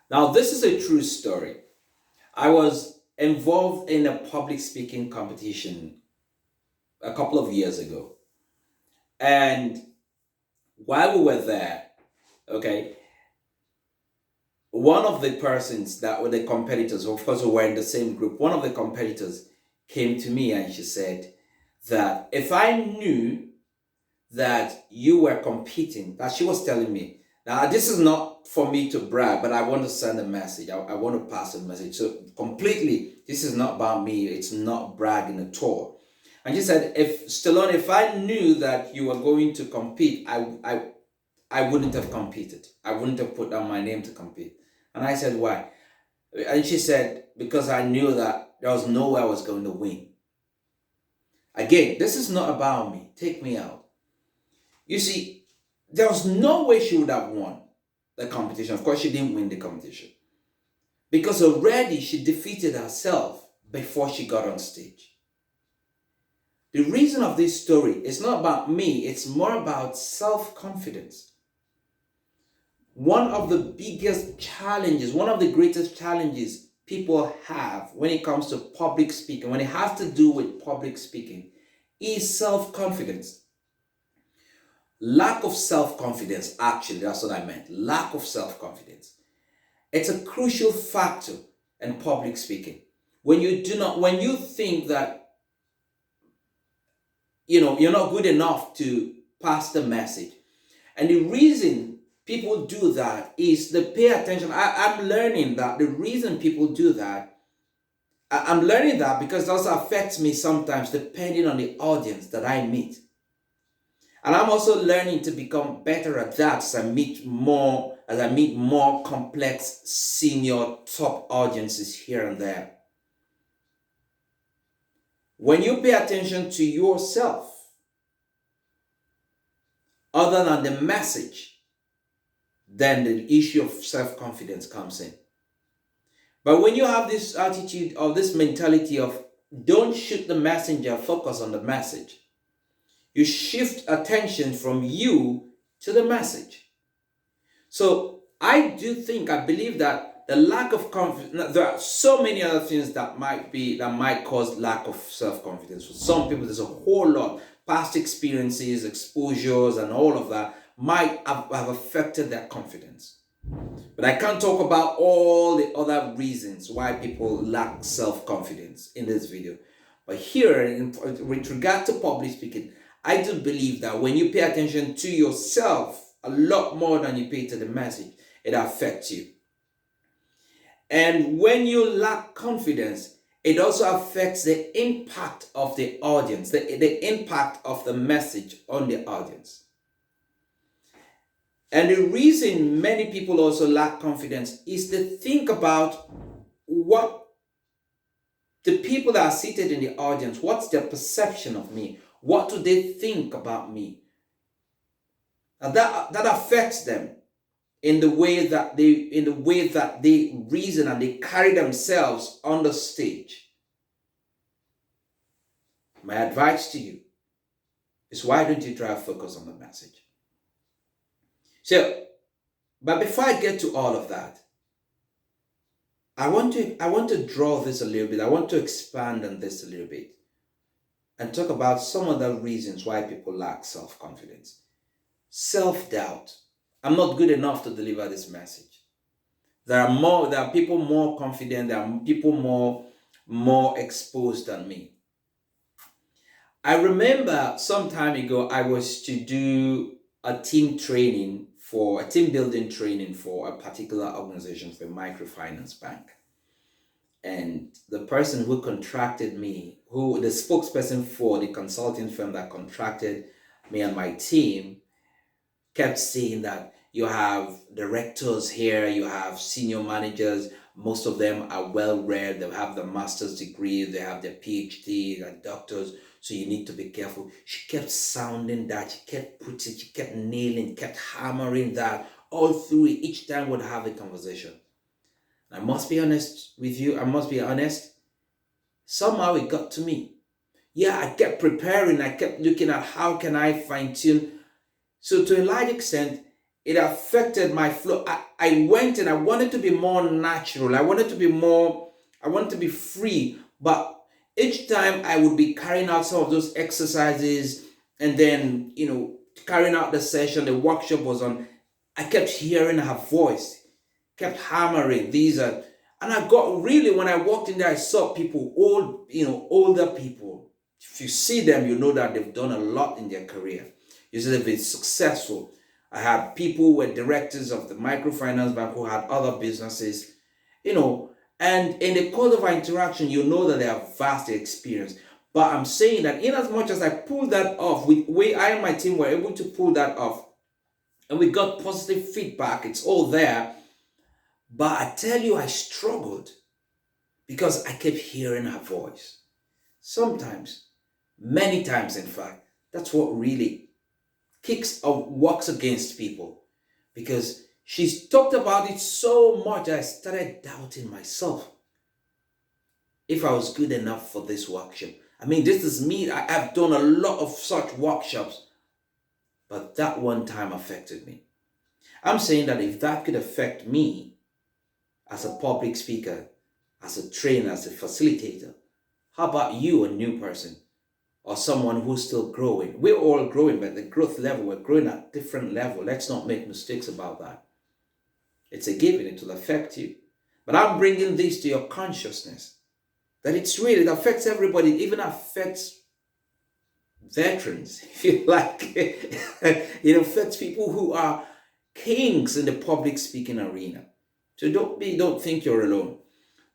Now, this is a true story. I was involved in a public speaking competition a couple of years ago. And while we were there, okay, one of the persons that were the competitors, of course, we were in the same group, one of the competitors came to me and she said that if I knew that you were competing, that she was telling me, now this is not for me to brag, but I want to send a message. I want to pass a message. So completely, this is not about me. It's not bragging at all. And she said, if Stallone, if I knew that you were going to compete, I wouldn't have competed. I wouldn't have put down my name to compete. And I said, why? And she said, because I knew that there was no way I was going to win. Again, this is not about me. Take me out. You see, there was no way she would have won the competition. Of course, she didn't win the competition because already she defeated herself before she got on stage. The reason of this story is not about me, it's more about self-confidence. One of the biggest challenges, one of the greatest challenges people have when it comes to public speaking, when it has to do with public speaking, is self-confidence. Lack of self-confidence, actually, that's what I meant. Lack of self-confidence. It's a crucial factor in public speaking. When you think that, you're not good enough to pass the message. And the reason people do that is they pay attention. I'm learning that the reason people do that, I'm learning that because it also affects me sometimes depending on the audience that I meet. And I'm also learning to become better at that as I meet more complex senior top audiences here and there. When you pay attention to yourself, other than the message, then the issue of self-confidence comes in. But when you have this attitude or this mentality of don't shoot the messenger, focus on the message, you shift attention from you to the message. So I believe that the lack of confidence, there are so many other things that might cause lack of self-confidence. For some people, there's a whole lot. Past experiences, exposures, and all of that might have affected their confidence. But I can't talk about all the other reasons why people lack self-confidence in this video. But here, with regard to public speaking, I do believe that when you pay attention to yourself a lot more than you pay to the message, it affects you. And when you lack confidence, it also affects the impact of the audience, the impact of the message on the audience. And the reason many people also lack confidence is to think about what the people that are seated in the audience, what's their perception of me? What do they think about me? And that affects them in the way that they reason and they carry themselves on the stage. My advice to you is, why don't you try to focus on the message? So, but before I get to all of that, I want to draw this a little bit. I want to expand on this a little bit and talk about some of the reasons why people lack self-confidence. Self-doubt. I'm not good enough to deliver this message. There are people more confident, there are people more exposed than me. I remember some time ago I was to do a team building training for a particular organization, for a microfinance bank. And the person who contracted me, the spokesperson for the consulting firm that contracted me and my team, kept saying that you have directors here, you have senior managers, most of them are well-read, they have the master's degree, they have their PhD, they're doctors, so you need to be careful. She kept sounding that, she kept nailing, kept hammering that all through it. Each time we'd have a conversation. I must be honest with you, somehow it got to me. Yeah, I kept preparing, I kept looking at how can I fine-tune. So to a large extent, it affected my flow. I went and I wanted to be more natural. I wanted to be free. But each time I would be carrying out some of those exercises and then, carrying out the session, the workshop was on, I kept hearing her voice, kept hammering these and I got really, when I walked in there, I saw people, older people. If you see them, you know that they've done a lot in their career. You see they've been successful. I had people who were directors of the microfinance bank who had other businesses, and in the course of our interaction, you know that they have vast experience. But I'm saying that in as much as I pulled that off, I and my team were able to pull that off, and we got positive feedback. It's all there. But I tell you, I struggled because I kept hearing her voice. Sometimes, many times, in fact, that's what really kicks or works against people, because she's talked about it so much I started doubting myself if I was good enough for this workshop. I mean, this is me. I've done a lot of such workshops, but that one time affected me. I'm saying that if that could affect me as a public speaker, as a trainer, as a facilitator, how about you, a new person, or someone who's still growing? We're all growing, but the growth level, we're growing at different level. Let's not make mistakes about that. It's a given, it will affect you. But I'm bringing this to your consciousness, that it affects everybody. It even affects veterans, if you like. It affects people who are kings in the public speaking arena. So don't think you're alone.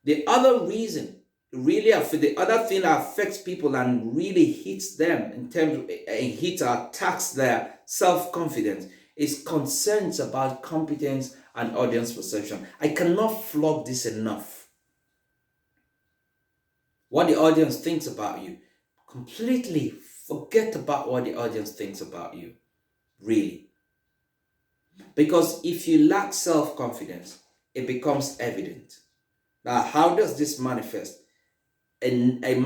The other reason, the other thing that affects people and really hits them in terms of hits or attacks their self-confidence is concerns about competence and audience perception. I cannot flog this enough. What the audience thinks about you. Completely forget about what the audience thinks about you. Really. Because if you lack self-confidence, it becomes evident. Now, how does this manifest? It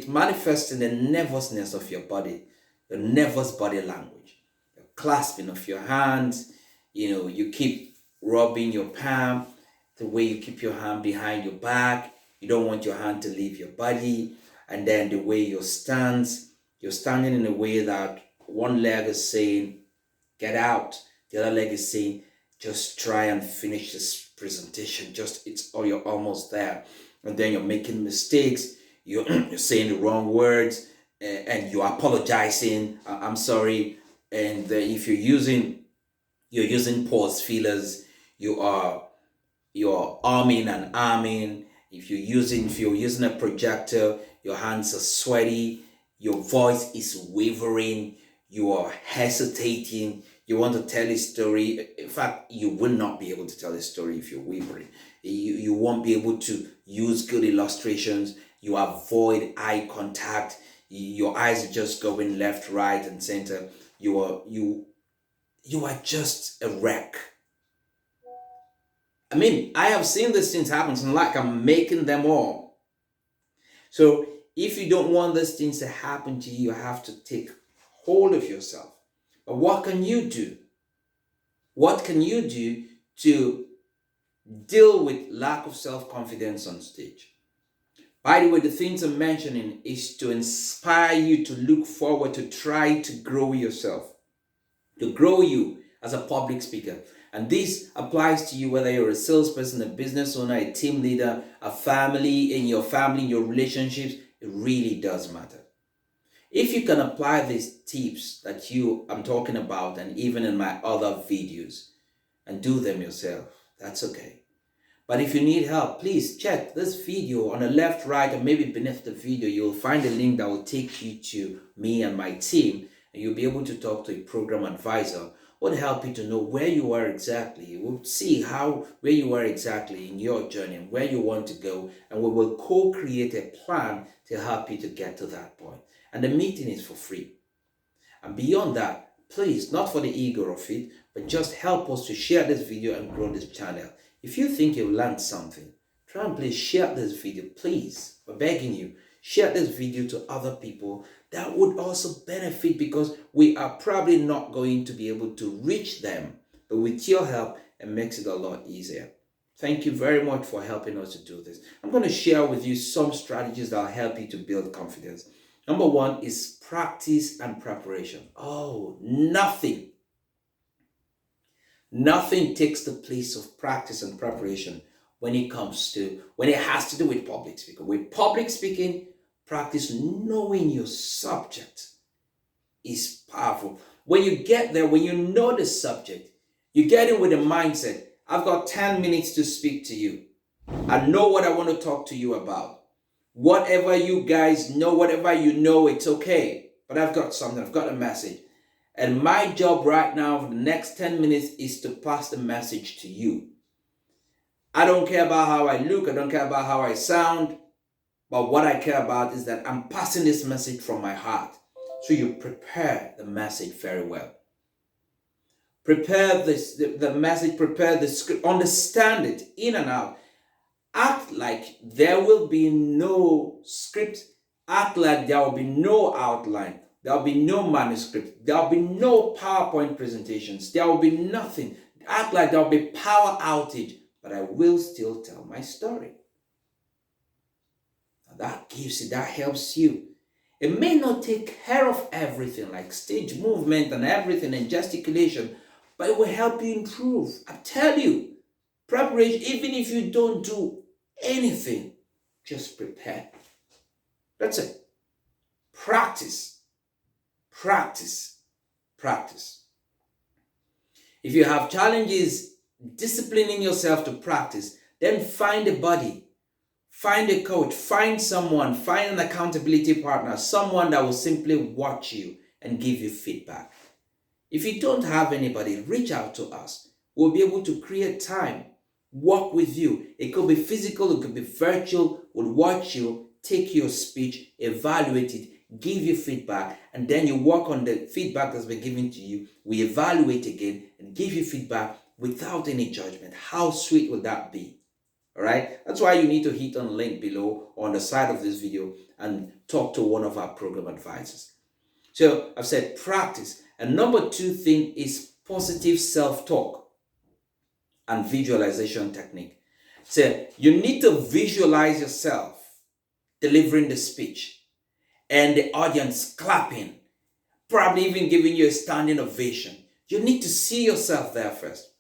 manifests in the nervousness of your body, the nervous body language, the clasping of your hands. You keep rubbing your palm, the way you keep your hand behind your back. You don't want your hand to leave your body. And then the way you're standing in a way that one leg is saying, get out. The other leg is saying, just try and finish this presentation. You're almost there. And then you're making mistakes. You're saying the wrong words, and you're apologizing. I'm sorry. And if you're using pause fillers, you're arming and arming. If you're using a projector, your hands are sweaty. Your voice is wavering. You are hesitating. You want to tell a story. In fact, you will not be able to tell a story if you're wavering. You won't be able to use good illustrations. You avoid eye contact. Your eyes are just going left, right, and center. You are just a wreck. I mean, I have seen these things happen. It's not like I'm making them all. So if you don't want these things to happen to you, you have to take hold of yourself. But what can you do? What can you do to deal with lack of self-confidence on stage? By the way, the things I'm mentioning is to inspire you to look forward, to try to grow yourself, to grow you as a public speaker. And this applies to you whether you're a salesperson, a business owner, a team leader, a family, in your relationships. It really does matter. If you can apply these tips that I'm talking about, and even in my other videos, and do them yourself, that's okay. But if you need help, please check this video on the left, right, and maybe beneath the video. You'll find a link that will take you to me and my team, and you'll be able to talk to a program advisor. Will help you to know where you are exactly. We'll see where you are exactly in your journey and where you want to go, and we will co-create a plan to help you to get to that point. And the meeting is for free. And beyond that, please, not for the ego of it, but just help us to share this video and grow this channel. If you think you've learned something, try and please share this video. Please, we're begging you, share this video to other people that would also benefit, because we are probably not going to be able to reach them but with your help, it makes it a lot easier. Thank you very much for helping us to do this. I'm going to share with you some strategies that will help you to build confidence. Number one is practice and preparation. Oh, nothing takes the place of practice and preparation when it has to do with public speaking. With public speaking, practice knowing your subject is powerful. When you get there, when you know the subject, you get in with a mindset. I've got 10 minutes to speak to you. I know what I want to talk to you about. Whatever you guys know, whatever you know, it's okay. But I've got something, I've got a message. And my job right now for the next 10 minutes is to pass the message to you. I don't care about how I look, I don't care about how I sound, but what I care about is that I'm passing this message from my heart. So you prepare the message very well. Prepare the message, prepare the script, understand it in and out. Act like there will be no script. Act like there will be no outline. There will be no manuscript. There will be no PowerPoint presentations. There will be nothing. Act like there will be power outage, but I will still tell my story. Now that helps you. It may not take care of everything like stage movement and everything and gesticulation, but it will help you improve. I tell you, preparation, even if you don't do anything, just prepare. That's it. Practice. Practice. Practice. If you have challenges disciplining yourself to practice, then find a buddy, find a coach, find someone, find an accountability partner, someone that will simply watch you and give you feedback. If you don't have anybody, reach out to us. We'll be able to create time, work with you. It could be physical, it could be virtual. We'll watch you, take your speech, evaluate it, give you feedback, and then you work on the feedback that's been given to you. We evaluate again and give you feedback without any judgment. How sweet would that be? All right? That's why you need to hit on the link below or on the side of this video and talk to one of our program advisors. So I've said practice. And number two thing is positive self-talk and visualization technique. So you need to visualize yourself delivering the speech and the audience clapping, probably even giving you a standing ovation. You need to see yourself there first.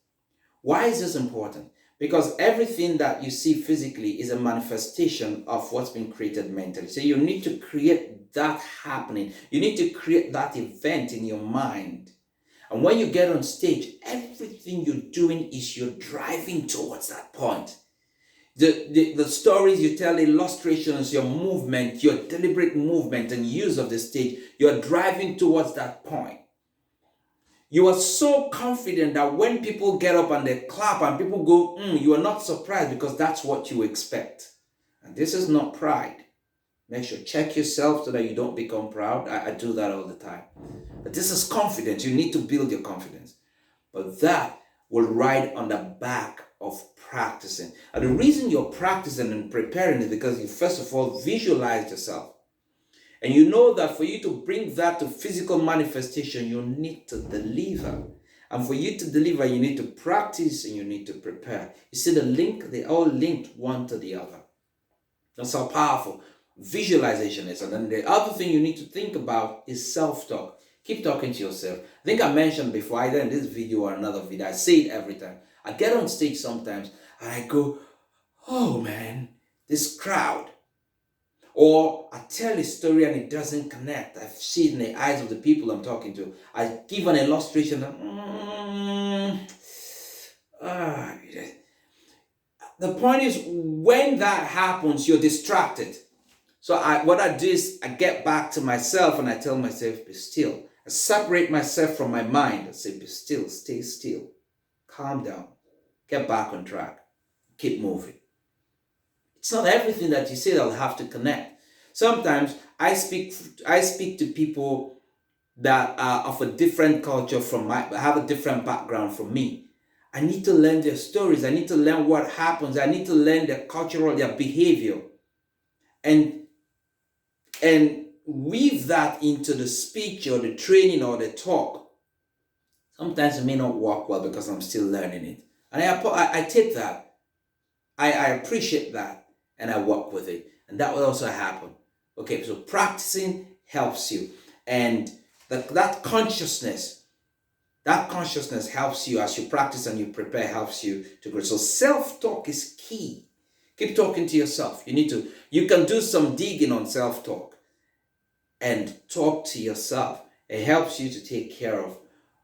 Why is this important? Because everything that you see physically is a manifestation of what's been created mentally. So you need to create that happening. You need to create that event in your mind. And when you get on stage, everything you're doing is you're driving towards that point. The stories you tell, illustrations, your movement, your deliberate movement and use of the stage, you're driving towards that point. You are so confident that when people get up and they clap and people go, you are not surprised because that's what you expect. And this is not pride. Make sure, check yourself so that you don't become proud. I do that all the time. But this is confidence. You need to build your confidence. But that will ride on the back of practicing. And the reason you're practicing and preparing is because you first of all visualize yourself. And you know that for you to bring that to physical manifestation, you need to deliver. And for you to deliver, you need to practice and you need to prepare. You see the link? They all linked one to the other. That's how powerful visualization is. And then the other thing you need to think about is self-talk. Keep talking to yourself. I think I mentioned before, either in this video or another video, I say it every time. I get on stage sometimes and I go, oh man, this crowd. Or I tell a story and it doesn't connect. I see it in the eyes of the people I'm talking to. I give an illustration. The point is, when that happens, you're distracted. So what I do is I get back to myself and I tell myself, be still. I separate myself from my mind. I say, be still, stay still. Calm down. Get back on track. Keep moving. It's not everything that you say that will have to connect. Sometimes I speak to people that are of a different culture have a different background from me. I need to learn their stories. I need to learn what happens. I need to learn their their behavior. And weave that into the speech or the training or the talk Sometimes it may not work well because I'm still learning it. And I take that. I appreciate that and I work with it. And that will also happen. Okay, so practicing helps you. And that consciousness helps you as you practice and you prepare, helps you to grow. So self-talk is key. Keep talking to yourself. You can do some digging on self-talk and talk to yourself. It helps you to take care of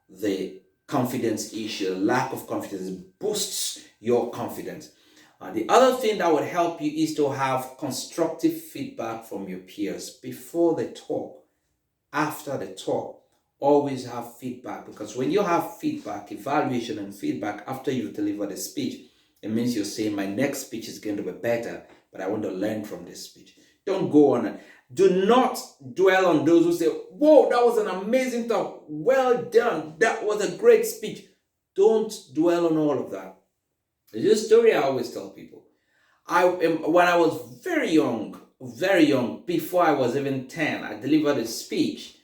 the confidence issue, lack of confidence, boosts your confidence. The other thing that would help you is to have constructive feedback from your peers before the talk, after the talk. Always have feedback, because when you have feedback, evaluation and feedback after you've delivered a speech, it means you're saying my next speech is going to be better, but I want to learn from this speech. Don't go on. Do not dwell on those who say, whoa, that was an amazing talk. Well done. That was a great speech. Don't dwell on all of that. There's a story I always tell people. When I was very young, before I was even 10, I delivered a speech.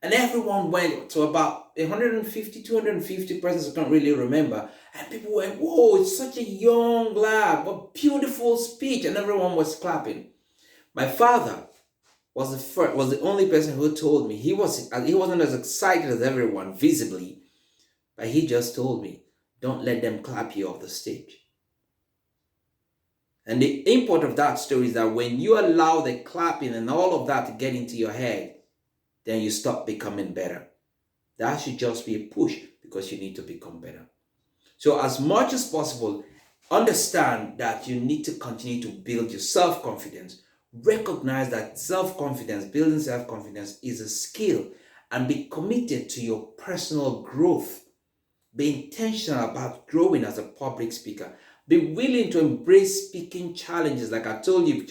And everyone went to about 150, 250 persons, I can't really remember. And people went, whoa, it's such a young lad, what beautiful speech. And everyone was clapping. My father was the only person who told me. He wasn't as excited as everyone visibly, but he just told me, don't let them clap you off the stage. And the import of that story is that when you allow the clapping and all of that to get into your head, then you stop becoming better. That should just be a push, because you need to become better. So as much as possible, understand that you need to continue to build your self-confidence. Recognize that building self-confidence is a skill, and be committed to your personal growth. Be intentional about growing as a public speaker. Be willing to embrace speaking challenges. Like I told you,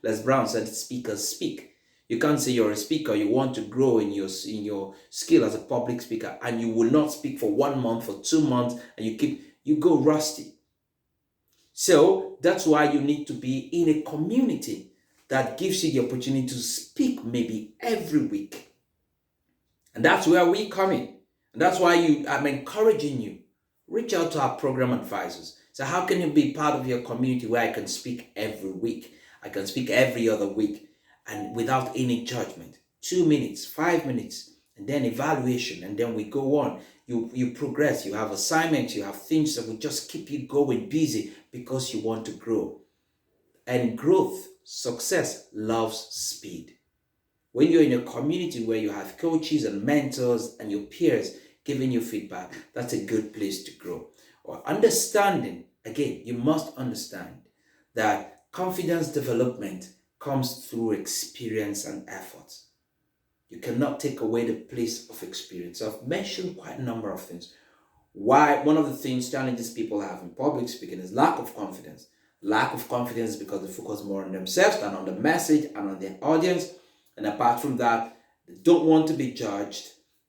Les Brown said, speakers speak. You can't say you're a speaker, you want to grow in your skill as a public speaker, and you will not speak for 1 month, for 2 months, and you go rusty. So that's why you need to be in a community that gives you the opportunity to speak maybe every week. And that's where we come in. And that's why I'm encouraging you. Reach out to our program advisors. So how can you be part of your community where I can speak every week? I can speak every other week, and without any judgment. 2 minutes, 5 minutes, and then evaluation, and then we go on. You progress, you have assignments, you have things that will just keep you going busy, because you want to grow. And growth, success loves speed. When you're in a community where you have coaches and mentors and your peers giving you feedback, that's a good place to grow. Or understanding, again, you must understand that confidence development comes through experience and effort. You cannot take away the place of experience. I've mentioned quite a number of things. Why one of the challenges people have in public speaking is lack of confidence. Lack of confidence because they focus more on themselves than on the message and on their audience. And apart from that, they don't want to be judged.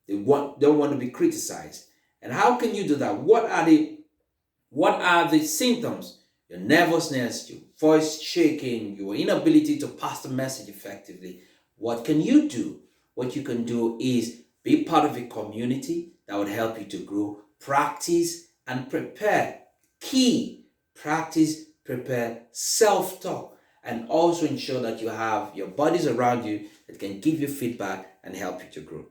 They don't want to be criticized. And how can you do that? What are the symptoms? Your nervousness, your voice shaking, your inability to pass the message effectively. What can you do? What you can do is be part of a community that would help you to grow. Practice and prepare. Key, practice, prepare, self-talk, and also ensure that you have your buddies around you that can give you feedback and help you to grow.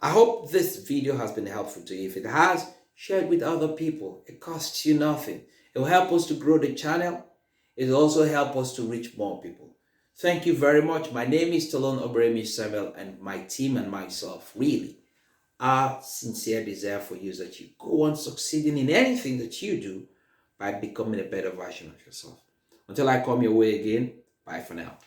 I hope this video has been helpful to you. If it has, share it with other people. It costs you nothing. It will help us to grow the channel. It will also help us to reach more people. Thank you very much. My name is Stallone-Obaraemi Samuel, and my team and myself, really, our sincere desire for you is that you go on succeeding in anything that you do by becoming a better version of yourself. Until I come your way again, bye for now.